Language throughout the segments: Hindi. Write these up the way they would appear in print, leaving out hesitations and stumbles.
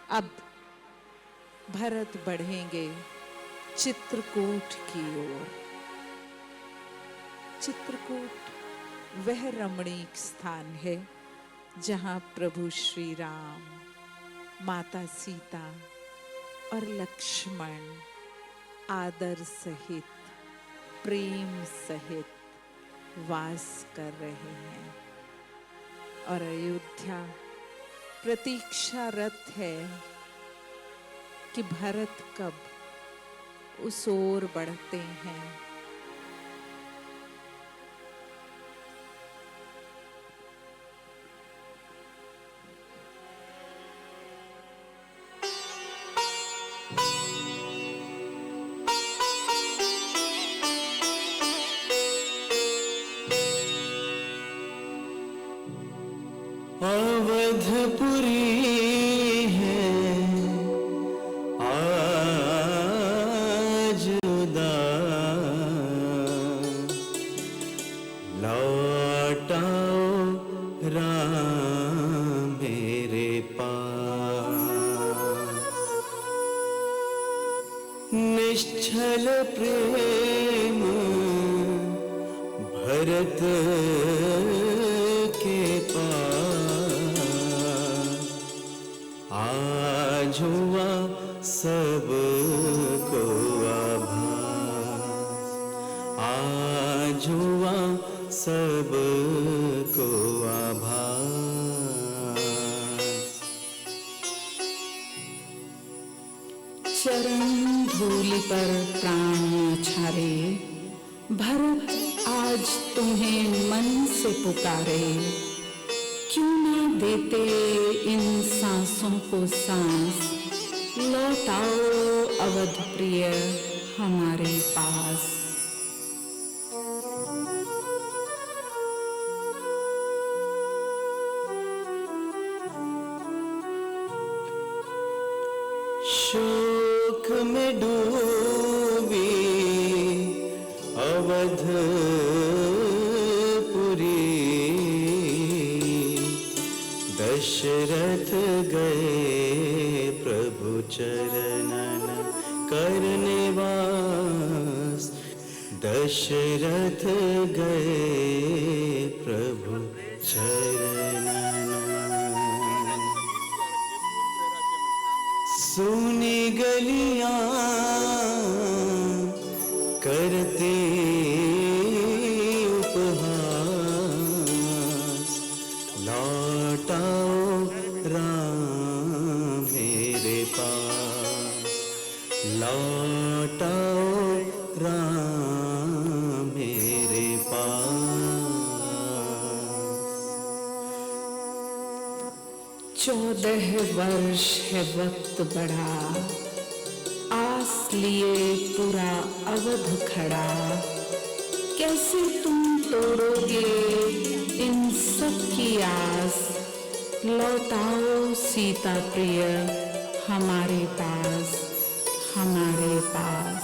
अब भरत बढ़ेंगे चित्रकूट की ओर। चित्रकूट वह रमणीक स्थान है जहां प्रभु श्री राम, माता सीता और लक्ष्मण आदर सहित, प्रेम सहित वास कर रहे हैं। और अयोध्या प्रतीक्षारत है कि भरत कब उस ओर बढ़ते हैं। अवधपुरी है आज उदास, लौटाओ राम मेरे पास। निश्चल प्रेम भरत के पास, आज हुआ सबको आभास, आज हुआ सबको आभास। चरण धूलि पर प्राण उछारे, भरत आज तुम्हें मन से पुकारे। क्यों ना देते इन सांसों को सांस, लौटाओ अवध प्रिय हमारे पास। शोक में डूबी अवधपुरी, दशरथ गए प्रभु चरणन करने वास। दशरथ गए प्रभु चरणन। सुनी गलियां करते उपहास, लौटाओ राम मेरे पास, लौटाओ राम मेरे पास। 14 वर्ष है वक्त बढ़ा, आस लिए पूरा अवध खड़ा। कैसे तुम तोड़ोगे इन सब की आस, लौटाओ सीता प्रिय हमारे पास, हमारे पास।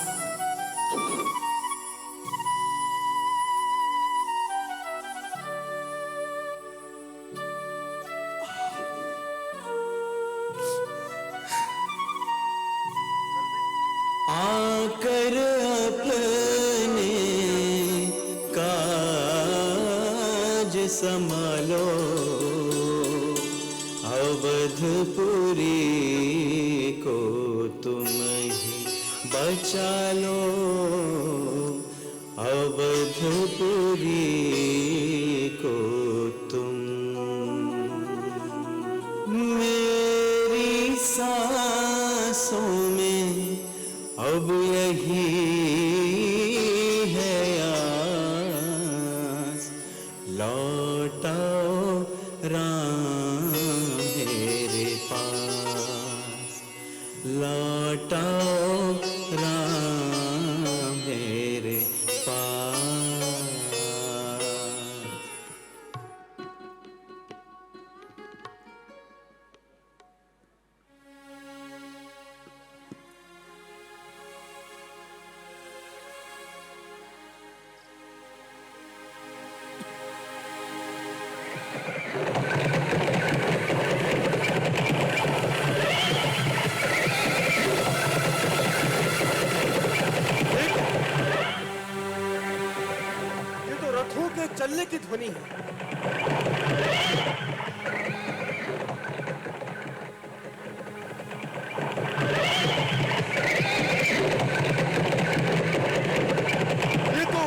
आकर अपने काज संभालो, अवधपुरी को तुम ही बचा लो, अवधपुरी को तुम। मेरी सांसों में अब यही है आस, लौटाओ राम मेरे पास, लौटाओ राम मेरे पास। ध्वनि है। ये तो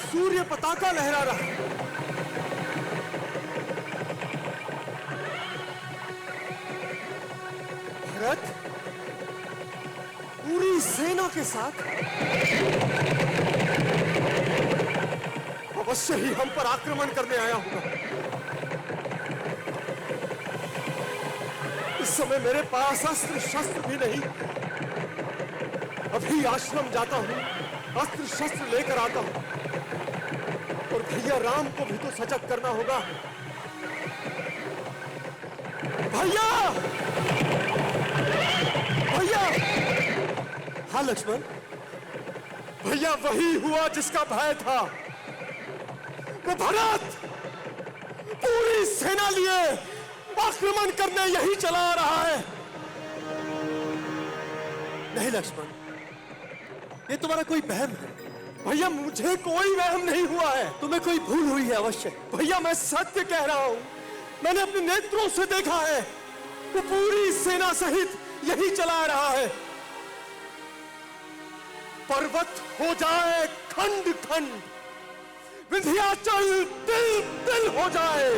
सूर्य पताका लहरा रहा है। भरत पूरी सेना के साथ अवश्य ही हम पर आक्रमण करने आया होगा। इस समय मेरे पास अस्त्र शस्त्र भी नहीं। अभी आश्रम जाता हूं, अस्त्र शस्त्र लेकर आता हूं। और भैया राम को भी तो सजग करना होगा। भैया, भैया! हाँ लक्ष्मण, भैया वही हुआ जिसका भय था। वो भरत पूरी सेना लिए आक्रमण करने यही चला आ रहा है। नहीं लक्ष्मण, ये तुम्हारा कोई वहम है। भैया मुझे कोई वहम नहीं हुआ है। तुम्हें कोई भूल हुई है अवश्य। भैया मैं सत्य कह रहा हूं, मैंने अपने नेत्रों से देखा है। वो पूरी सेना सहित यही चला आ रहा है। पर्वत हो जाए खंड खंड, विंध्याचल तिल तिल हो जाए,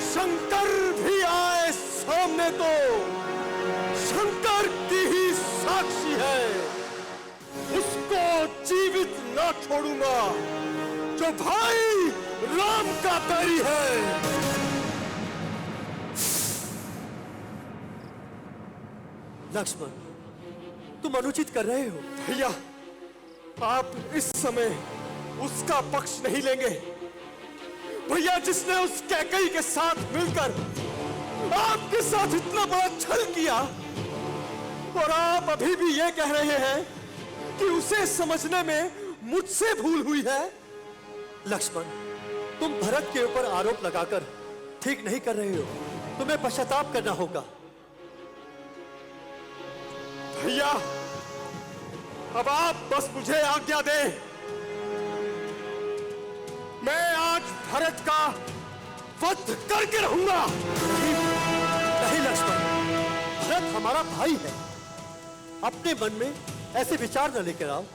शंकर भी आए सामने तो शंकर की ही साक्षी है। उसको जीवित ना छोड़ूंगा जो भाई राम का बैरी है। लक्ष्मण, तुम अनुचित कर रहे हो। भैया आप इस समय उसका पक्ष नहीं लेंगे। भैया जिसने उस कैकई के साथ मिलकर आपके साथ इतना बड़ा छल किया, और आप अभी भी ये कह रहे हैं कि उसे समझने में मुझसे भूल हुई है। लक्ष्मण, तुम भरत के ऊपर आरोप लगाकर ठीक नहीं कर रहे हो। तुम्हें पश्चाताप करना होगा। भैया अब आप बस मुझे आज्ञा दें। मैं आज भरत का वध करके रहूंगा। नहीं लक्ष्मण, भरत हमारा भाई है। अपने मन में ऐसे विचार न लेकर आओ।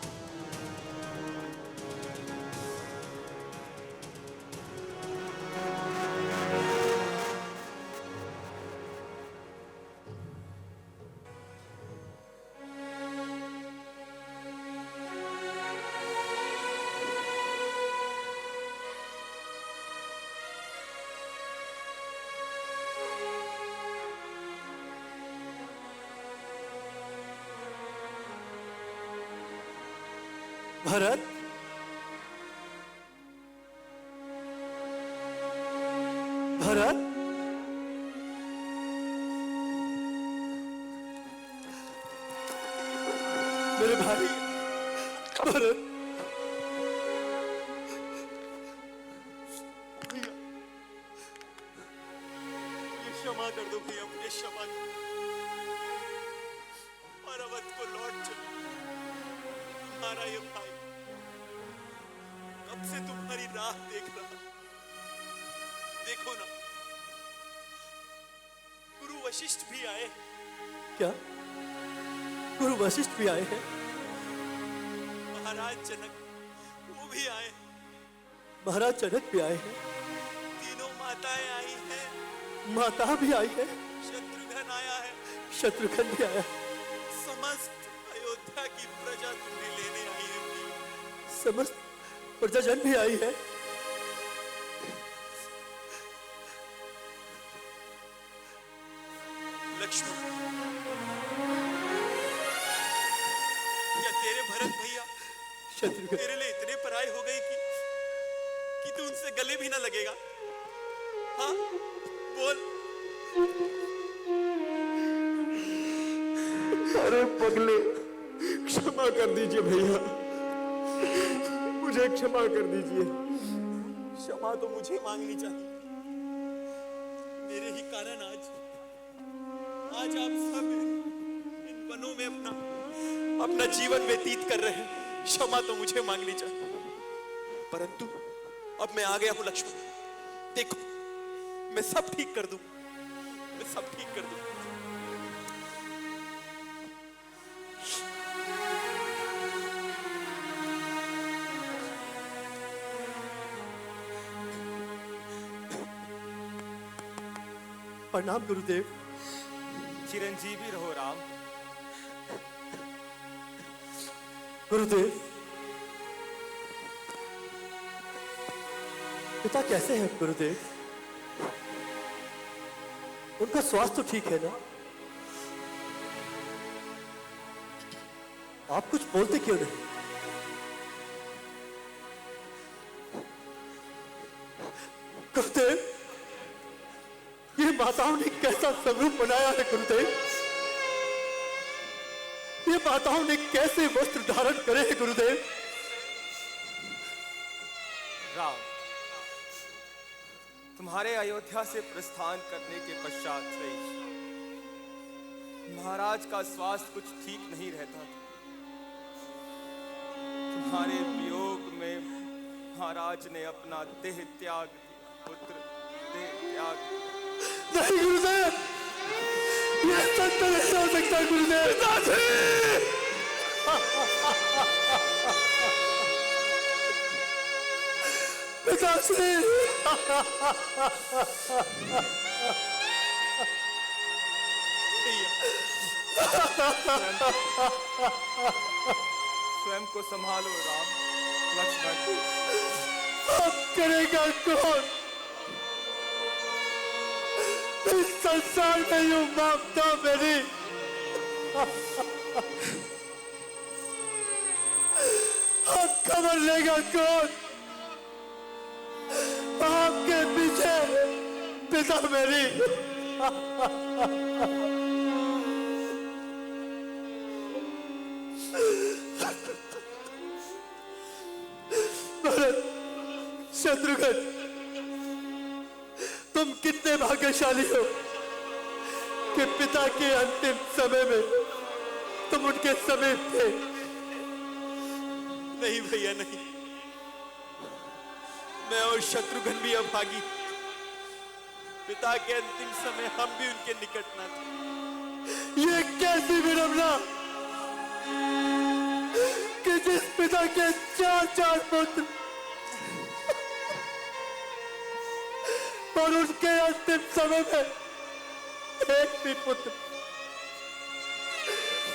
भरत, भरत, मेरे भाई भरत। भैया क्षमा कर दो भैया, मुझे क्षमा कर दो। और अवध को लौट चलो। तुम्हारा ये भाई कब से तुम्हारी राह देख रहा। देखो ना, गुरु वशिष्ठ भी आए। क्या गुरु वशिष्ठ भी आए हैं? महाराज जनक वो भी आए। महाराज जनक भी आए हैं। तीनों माताएं आई हैं। माता भी आई है। शत्रुघ्न आया है। शत्रुघ्न भी आया। समस्त अयोध्या की प्रजा तुम्हें लेने आई है। समस्त प्रजाजन भी आई है। लक्ष्मण, या तेरे भरत भैया शत्रुघ्न तेरे लिए इतने पराये हो गए कि तू उनसे गले भी ना लगेगा? हाँ बोल। अरे पगले, क्षमा कर दीजिए भैया, मुझे क्षमा कर दीजिए। क्षमा तो मुझे मांगनी चाहिए। मेरे ही कारण आज आप सब इन वनों में अपना जीवन व्यतीत कर रहे हैं। क्षमा तो मुझे मांगनी चाहिए, परंतु अब मैं आ गया हूं लक्ष्मण। देखो, मैं सब ठीक कर दूं, मैं सब ठीक कर दूं। प्रणाम गुरुदेव। चिरंजीवी रहो राम। गुरुदेव, पिता कैसे हैं गुरुदेव? उनका स्वास्थ्य तो ठीक है ना? आप कुछ बोलते क्यों नहीं? गुरुदेव, ये माताओं ने कैसा स्वरूप बनाया है गुरुदेव? ये माताओं ने कैसे वस्त्र धारण करे हैं गुरुदेव? राम, तुम्हारे अयोध्या से प्रस्थान करने के पश्चात से महाराज का स्वास्थ्य कुछ ठीक नहीं रहता था। तुम्हारे वियोग में महाराज ने अपना देह त्याग दिया। पुत्र, देह त्याग। नहीं गुरुदेव, ये सत्य नहीं हो सकता गुरुदेव। पिताश्री, स्वयं को संभालो राम। लक्ष्मण, अब करेगा कौन? इस संसार में यूं ममता मेरी अब खबर लेगा कौन? आपके पीछे पिता मेरी। भरत, शत्रुघ्न, तुम कितने भाग्यशाली हो कि पिता के अंतिम समय में तुम उनके समीप थे। नहीं भैया, नहीं। मैं और शत्रुघ्न भी अभागी। पिता के अंतिम समय हम भी उनके निकट न थे। ये कैसी विडंबना कि जिस पिता के चार पुत्र और उनके अंतिम समय में एक भी पुत्र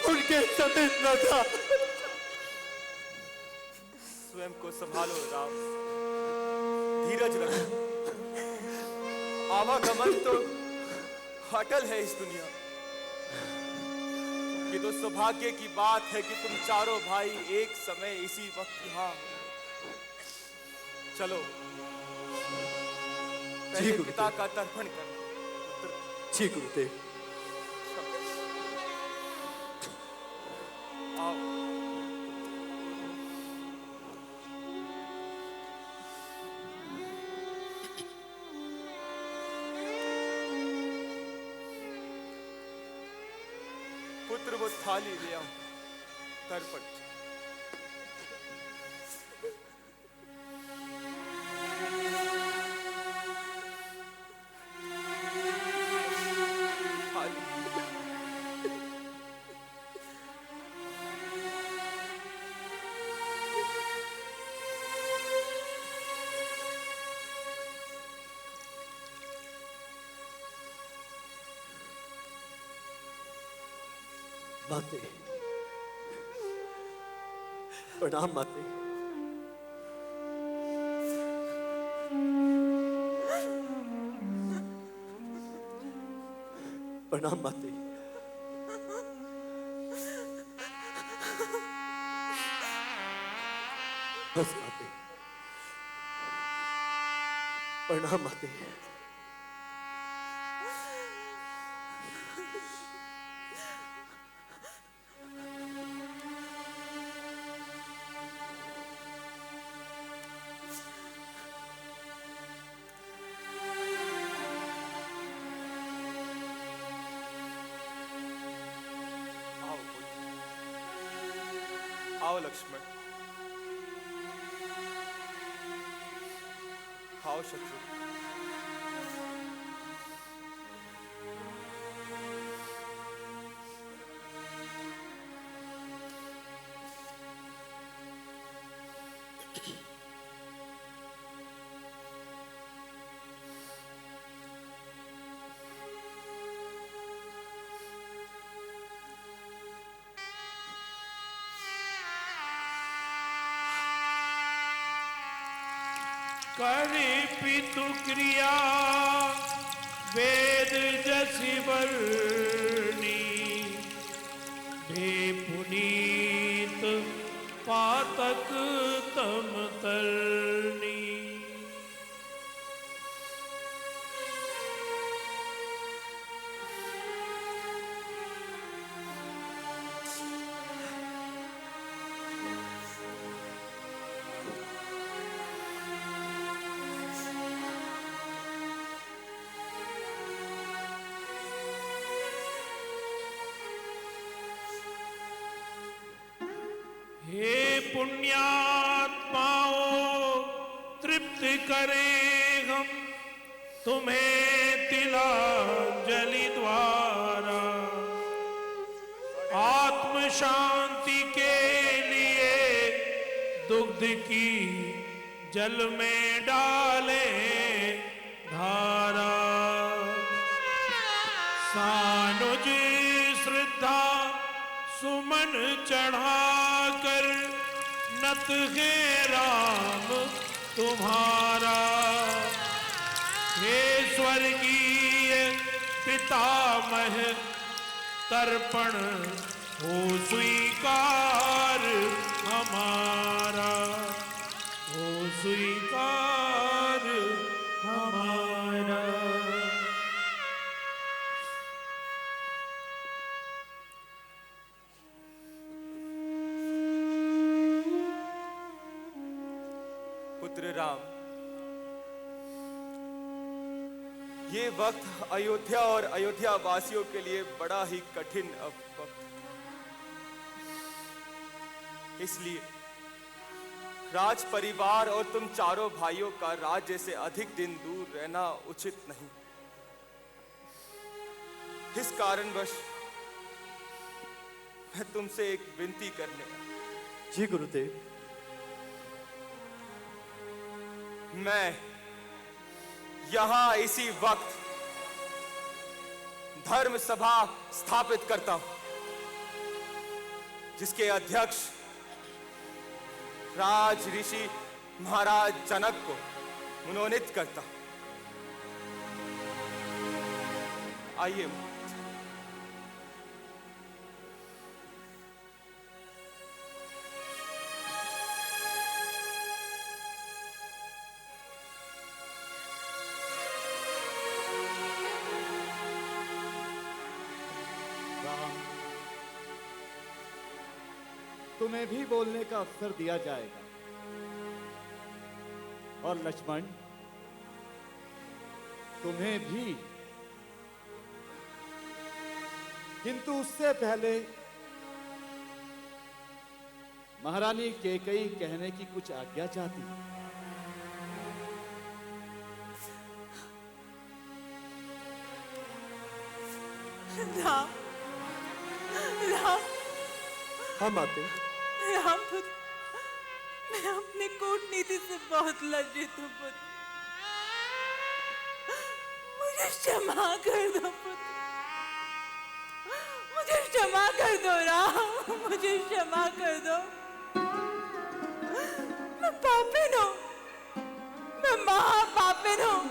उनके समीप न था। स्वयं को संभालो राम, धीरज रखो। आवागमन तो अटल है इस दुनिया। ये तो सौभाग्य की बात है कि तुम चारों भाई एक समय इसी वक्त यहाँ हो। चलो, पहले पिता का तर्पण करो। जी गुरुदेव। आओ। पुत्र, वो थाली ले आओ। तर्पण। माते, प्रणाम माते। प्रणाम माते। बस माते, प्रणाम माते। आओ लक्ष्मण। आओ शत्रु। करि पितु क्रिया वेद जसि वर्णी, भे पुनीत पातक तम तरनी। हे पुण्यात्माओं, तृप्त करें हम तुम्हें तिलांजलि द्वारा। आत्म शांति के लिए दुग्ध की जल में डाले धारा। सानुज श्रद्धा सुमन चढ़ाकर नत है राम तुम्हारा। हे स्वर्गीय पितामह, तर्पण हो स्वीकार हमारा, हो स्वीकार हमारा। पुत्र राम, ये वक्त अयोध्या और अयोध्या वासियों के लिए बड़ा ही कठिन वक्त, इसलिए राज परिवार और तुम चारों भाइयों का राज्य से अधिक दिन दूर रहना उचित नहीं। इस कारणवश मैं तुमसे एक विनती करने आया। जी गुरुदेव। मैं यहां इसी वक्त धर्म सभा स्थापित करता हूं, जिसके अध्यक्ष राज ऋषि महाराज जनक को मनोनीत करता हूं। आइए। तुम्हें भी बोलने का अवसर दिया जाएगा। और लक्ष्मण, तुम्हें भी। किंतु उससे पहले महारानी कैकेयी कहने की कुछ आज्ञा चाहती। राम, राम, हाँ माते। राम पुत्र, मैं अपनी कूटनीति से बहुत लज्जित हूँ पुत्र। मुझे क्षमा कर दो पुत्र, मुझे क्षमा कर दो राम, मुझे क्षमा कर दो। मैं पापिन हूँ, मैं महापापिन हूँ।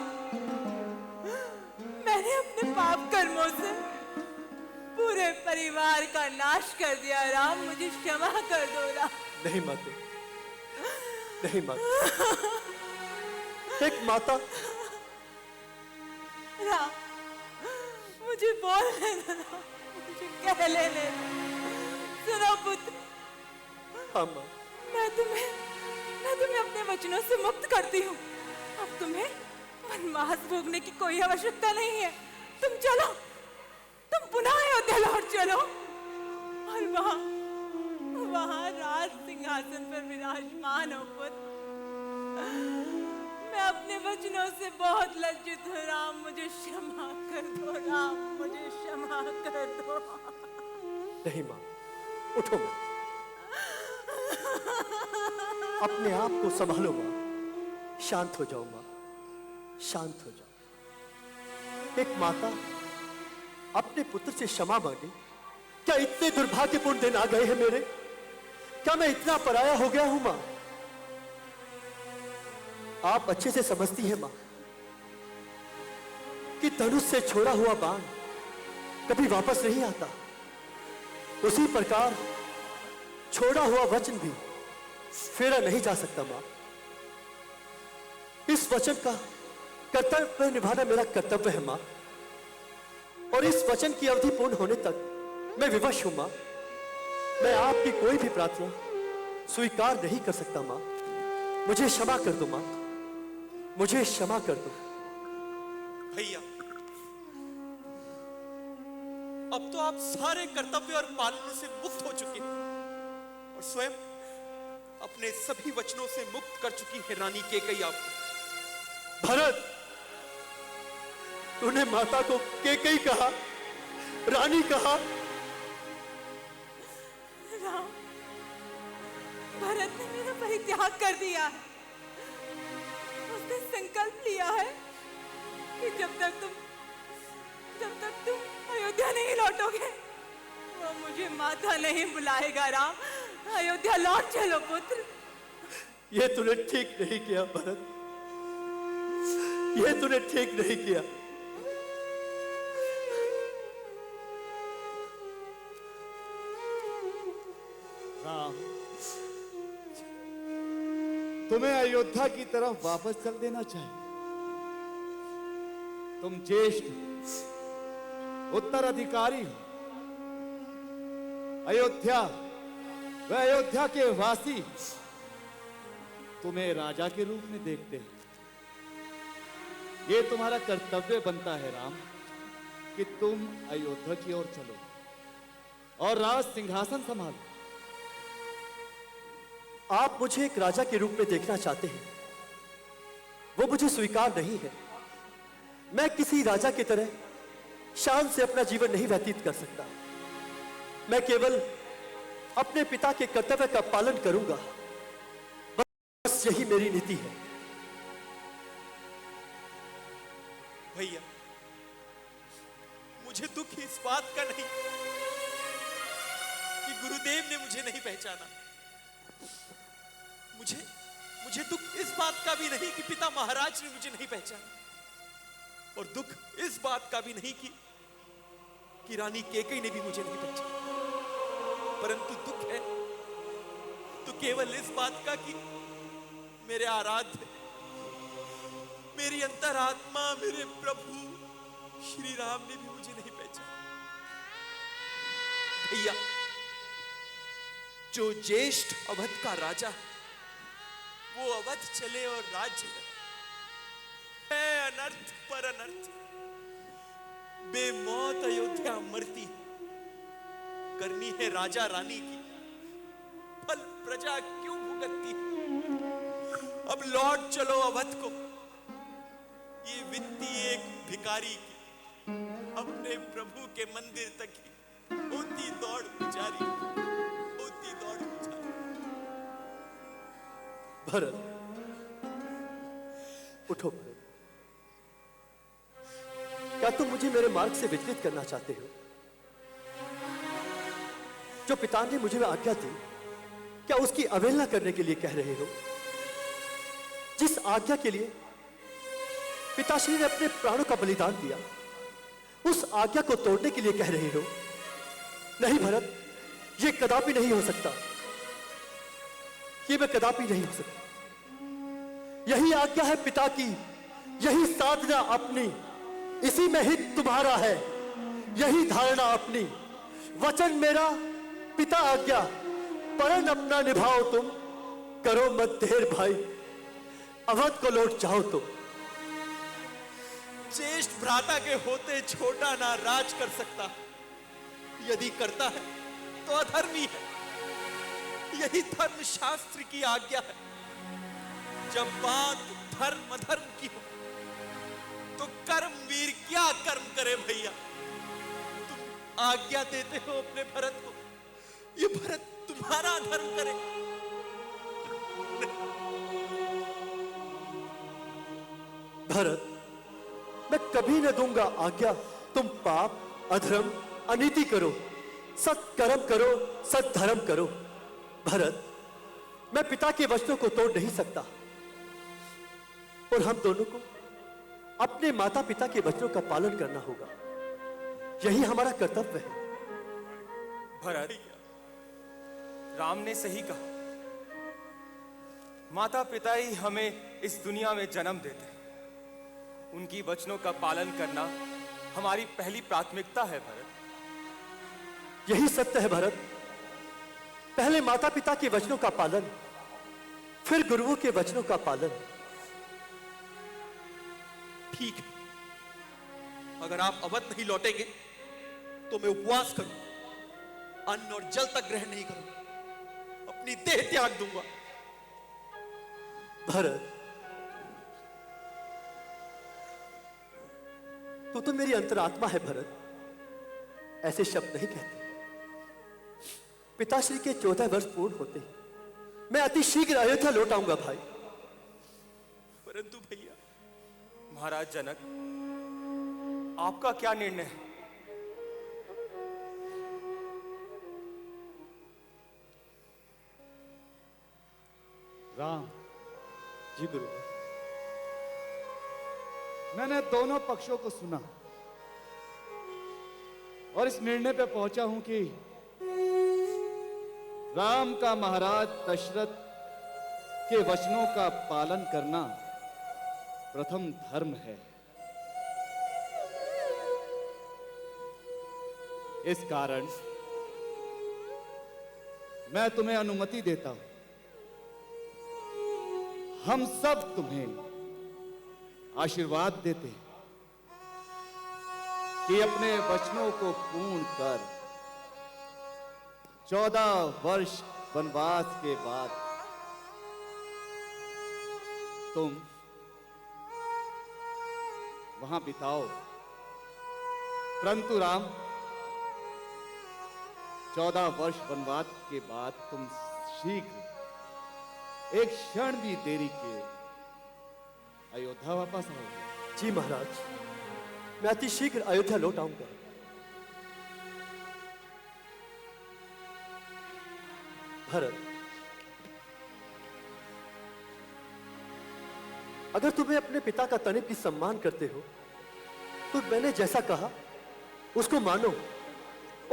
मैंने अपने पाप कर्मों से पूरे परिवार का नाश कर दिया राम, मुझे क्षमा कर दो राम। नहीं माते, नहीं माते। एक माता। राम, मुझे बोलने दो राम, मुझे कह लेने दो। सुनो पुत्र, हाँ माँ। मैं तुम्हें अपने वचनों से मुक्त करती हूँ। अब तुम्हें वनवास भोगने की कोई आवश्यकता नहीं है। तुम चलो, तुम पुनः अयोध्या लौट चलो और वहां राज सिंहासन पर विराजमान हो पुत्र। मैं अपने वचनों से बहुत लज्जित हूँ राम, मुझे क्षमा कर दो राम, मुझे क्षमा कर दो। नहीं माँ, उठो माँ, अपने आप को संभालो माँ, शांत हो जाओ माँ, शांत हो जाओ। एक माता अपने पुत्र से क्षमा मांगे, क्या इतने दुर्भाग्यपूर्ण दिन आ गए हैं मेरे? क्या मैं इतना पराया हो गया हूं मां? आप अच्छे से समझती हैं मां कि धनुष से छोड़ा हुआ बाण कभी वापस नहीं आता। उसी प्रकार छोड़ा हुआ वचन भी फेरा नहीं जा सकता मां। इस वचन का कर्तव्य निभाना मेरा कर्तव्य है मां, और इस वचन की अवधि पूर्ण होने तक मैं विवश हूं मां। मैं आपकी कोई भी प्रार्थना स्वीकार नहीं कर सकता मां। मुझे क्षमा कर दो मां, मुझे क्षमा कर दो। भैया, अब तो आप सारे कर्तव्य और पालनों से मुक्त हो चुके हैं और स्वयं अपने सभी वचनों से मुक्त कर चुकी है रानी केकई आपको। भरत, तूने माता को केकई कहा, रानी कहा। राम, भरत ने मेरा परित्याग कर दिया है। उसने संकल्प लिया है कि जब तक तुम अयोध्या नहीं लौटोगे वो मुझे माता नहीं बुलाएगा। राम, अयोध्या लौट चलो पुत्र। यह तूने ठीक नहीं किया भरत, यह तूने ठीक नहीं किया। राम, तुम्हें अयोध्या की तरफ वापस चल देना चाहिए। तुम ज्येष्ठ उत्तराधिकारी हो। अयोध्या व अयोध्या के वासी तुम्हें राजा के रूप में देखते हैं। ये तुम्हारा कर्तव्य बनता है राम कि तुम अयोध्या की ओर चलो और राज सिंहासन संभालो। आप मुझे एक राजा के रूप में देखना चाहते हैं, वो मुझे स्वीकार नहीं है। मैं किसी राजा की तरह शान से अपना जीवन नहीं व्यतीत कर सकता। मैं केवल अपने पिता के कर्तव्य का पालन करूंगा, बस यही मेरी नीति है। भैया, मुझे दुख इस बात का नहीं कि गुरुदेव ने मुझे नहीं पहचाना। मुझे दुख इस बात का भी नहीं कि पिता महाराज ने मुझे नहीं पहचाना, और दुख इस बात का भी नहीं कि रानी केकई ने भी मुझे नहीं पहचाना। परंतु दुख है तो केवल इस बात का कि मेरे आराध्य, मेरी अंतरात्मा, मेरे प्रभु श्री राम ने भी मुझे नहीं पहचाना। भैया, जो ज्येष्ठ अवध का राजा है वो अवध चले और राज्य है अनर्थ पर अनर्थ। बेमौत अयोध्या मरती करनी है राजा रानी की, फल प्रजा क्यों भुगतती? अब लौट चलो अवध को। ये विनती एक भिखारी की अपने प्रभु के मंदिर तक ही होती दौड़ गुजारी, होती दौड़ गुजारी। भरत, उठो भरत। क्या तुम मुझे मेरे मार्ग से विचलित करना चाहते हो? जो पिता ने मुझे आज्ञा दी, क्या उसकी अवहेलना करने के लिए कह रहे हो? जिस आज्ञा के लिए पिताश्री ने अपने प्राणों का बलिदान दिया, उस आज्ञा को तोड़ने के लिए कह रहे हो? नहीं भरत, यह कदापि नहीं हो सकता। यह मैं कदापि नहीं हो सकता। यही आज्ञा है पिता की, यही साधना अपनी, इसी में हित तुम्हारा है, यही धारणा अपनी। वचन मेरा, पिता आज्ञा, परण अपना निभाओ तुम, करो मत देर भाई, अवध को लौट जाओ तुम। ज्येष्ठ भ्राता के होते छोटा ना राज कर सकता, यदि करता है तो अधर्मी है। यही धर्म शास्त्र की आज्ञा है। जब बात धर्म अधर्म की हो तो कर्मवीर क्या कर्म करे भैया। तुम आज्ञा देते हो अपने भरत को, ये भरत तुम्हारा धर्म करे। भरत, मैं कभी न दूंगा आज्ञा तुम पाप, अधर्म, अनीति करो, सत्कर्म करो, सत्धर्म करो। भरत, मैं पिता के वचनों को तोड़ नहीं सकता और हम दोनों को अपने माता पिता के वचनों का पालन करना होगा, यही हमारा कर्तव्य है। भरत, राम ने सही कहा, माता पिता ही हमें इस दुनिया में जन्म देते हैं, उनकी वचनों का पालन करना हमारी पहली प्राथमिकता है। भरत, यही सत्य है भरत, पहले माता पिता के वचनों का पालन, फिर गुरुओं के वचनों का पालन। ठीक है, अगर आप अवध नहीं लौटेंगे तो मैं उपवास करूंगा, अन्न और जल तक ग्रहण नहीं करूंगा, अपनी देह त्याग दूंगा। भरत, तो मेरी अंतरात्मा है भरत, ऐसे शब्द नहीं कहते। पिताश्री के 14 वर्ष पूर्ण होते मैं अति शीघ्र अयोध्या लौट आऊंगा भाई। परंतु भैया, महाराज जनक, आपका क्या निर्णय है? राम जी गुरु, मैंने दोनों पक्षों को सुना और इस निर्णय पे पहुंचा हूं कि राम का महाराज दशरथ के वचनों का पालन करना प्रथम धर्म है। इस कारण मैं तुम्हें अनुमति देता हूं, हम सब तुम्हें आशीर्वाद देते हैं कि अपने वचनों को पूर्ण कर 14 वर्ष वनवास के बाद तुम वहां बिताओ। परंतु राम, 14 वर्ष वनवास के बाद तुम शीघ्र, एक क्षण भी देरी के अयोध्या वापस आओ। जी महाराज, मैं अति शीघ्र अयोध्या लौट आऊंगा। भरत, अगर तुम्हें अपने पिता का तनिक भी सम्मान करते हो तो मैंने जैसा कहा उसको मानो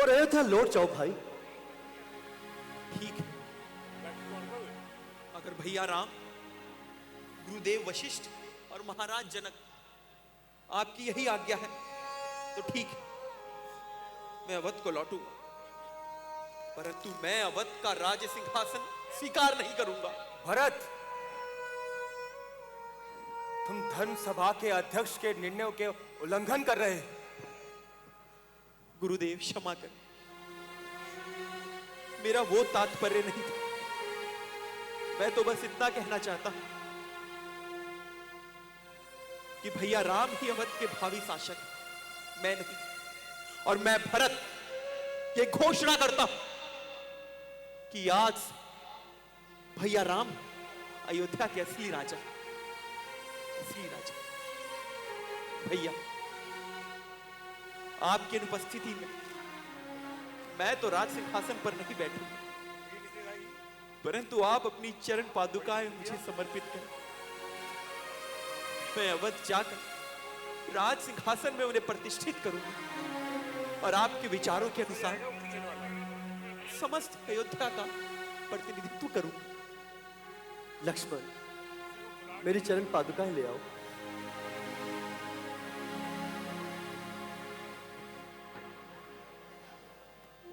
और अयोध्या लौट जाओ भाई। ठीक है, अगर भैया राम, गुरुदेव वशिष्ठ और महाराज जनक आपकी यही आज्ञा है तो ठीक है, मैं अवध को लौटूंगा, परंतु मैं अवध का राज सिंहासन स्वीकार नहीं करूंगा। भरत, तुम धर्म सभा के अध्यक्ष के निर्णयों के उल्लंघन कर रहे हैं। गुरुदेव क्षमा कर, मेरा वो तात्पर्य नहीं था। मैं तो बस इतना कहना चाहता हूं कि भैया राम ही अवध के भावी शासक हैं, मैं नहीं। और मैं भरत ये घोषणा करता हूं कि आज से भैया राम अयोध्या के असली राजा, असली राजा। भैया, आपकी अनुपस्थिति में मैं तो राज सिंहासन पर नहीं बैठूंगा, परंतु आप अपनी चरण पादुकाएं मुझे समर्पित करें। मैं अवध जाकर राज सिंहासन में उन्हें प्रतिष्ठित करूंगा और आपके विचारों के अनुसार समस्त अयोध्या का प्रतिनिधित्व करूंगा। लक्ष्मण, मेरी चरण पादुकाएं ले आओ।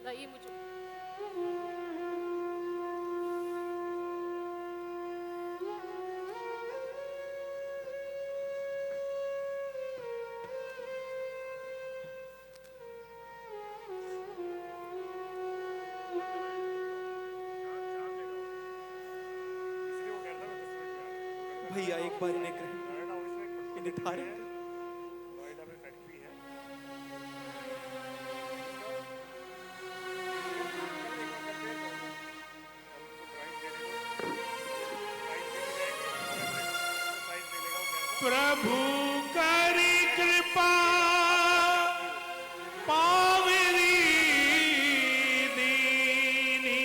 लाइए मुझे। भैया एक बार इन्हें ग्रहण, इन्हें धारण कर। प्रभु करी कृपा पावरी दीनी,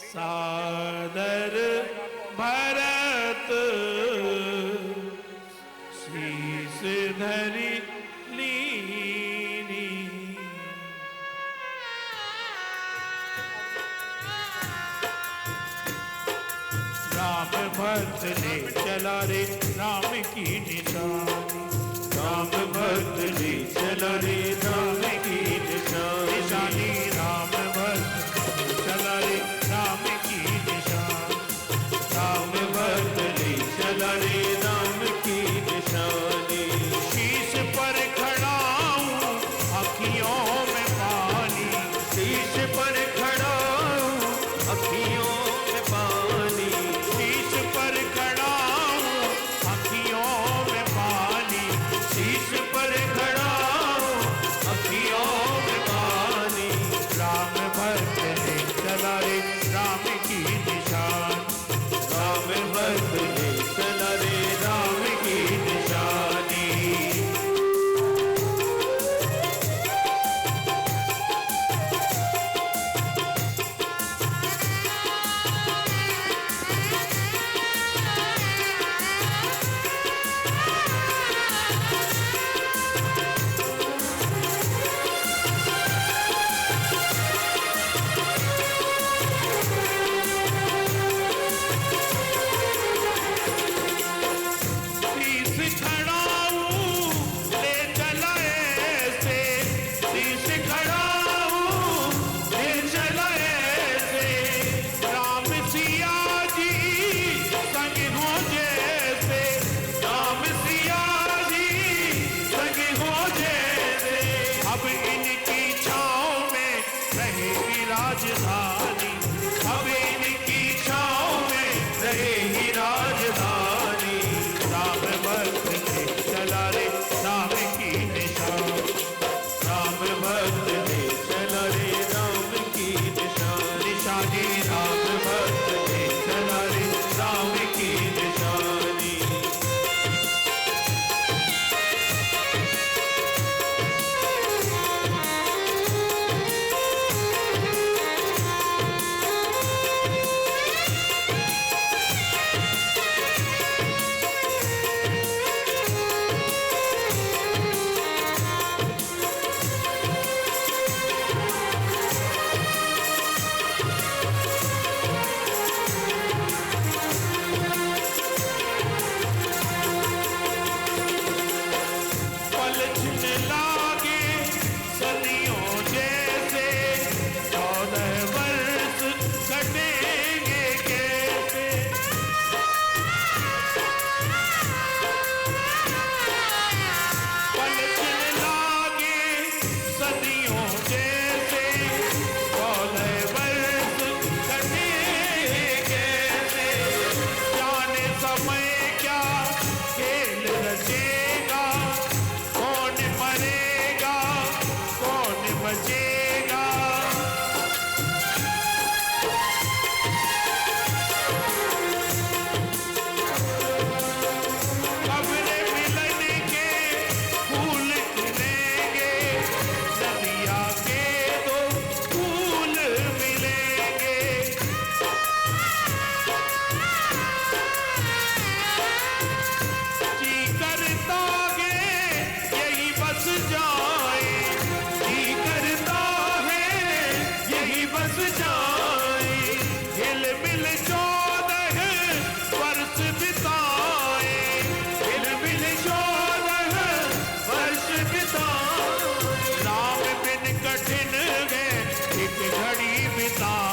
सादर भरत शीस धरि लीनी। राम भक्त ने चला रे राम की निशानी, राम भक्त ने चला रे राम की निशानी, राम भक्त चला रे राम की निशानी, राम भक्त ने चला रे राम की निशानी। शीश पर खड़ा हूँ अखियों में पानी, शीश पर खड़ा हूँ अखियों में पानी, शीश पर खड़ा हूँ अखियों में पानी, शीश पर खड़ा हूँ अखियों में पानी। राम भक्त ने चला रे राम की निशान, राम भक्त ने चला रे राम की निशानी। शीश खड़ा हूँ ले चला ऐसे, शीश खड़ा हूँ ले चला ऐसे, राम सिया जी संग हो जैसे, राम सिया जी संग हो जैसे। अब इनकी छाँव में रहेगी राजधानी, अब इनकी छाँव में रहेगी राजधानी। राम भक्त ने चला रे राम की निशान, राम भक्त ने चला रे राम की निशानी, निशानी राम भक्त ने चला रे राम की निशानी। पलछन लागे सदियों जैसे, 14 वर्ष कटेंगे कैसे। पलछन लागे सदियों जैसे, 14 वर्ष कटेंगे कैसे। जाने समय क्या खेल रचेगा, कौन मरेगा कौन बचेगा। कब्र मिलन के फूल खिलेंगे, नदिया के दो फूल मिलेंगे। जी करता है यही बस जाए, जी करता है यही बस जाए। हिल मिल 14 वर्ष बिताए, हिल मिल 14 वर्ष बिताए। राम बिन कठिन है एक घड़ी बिताए।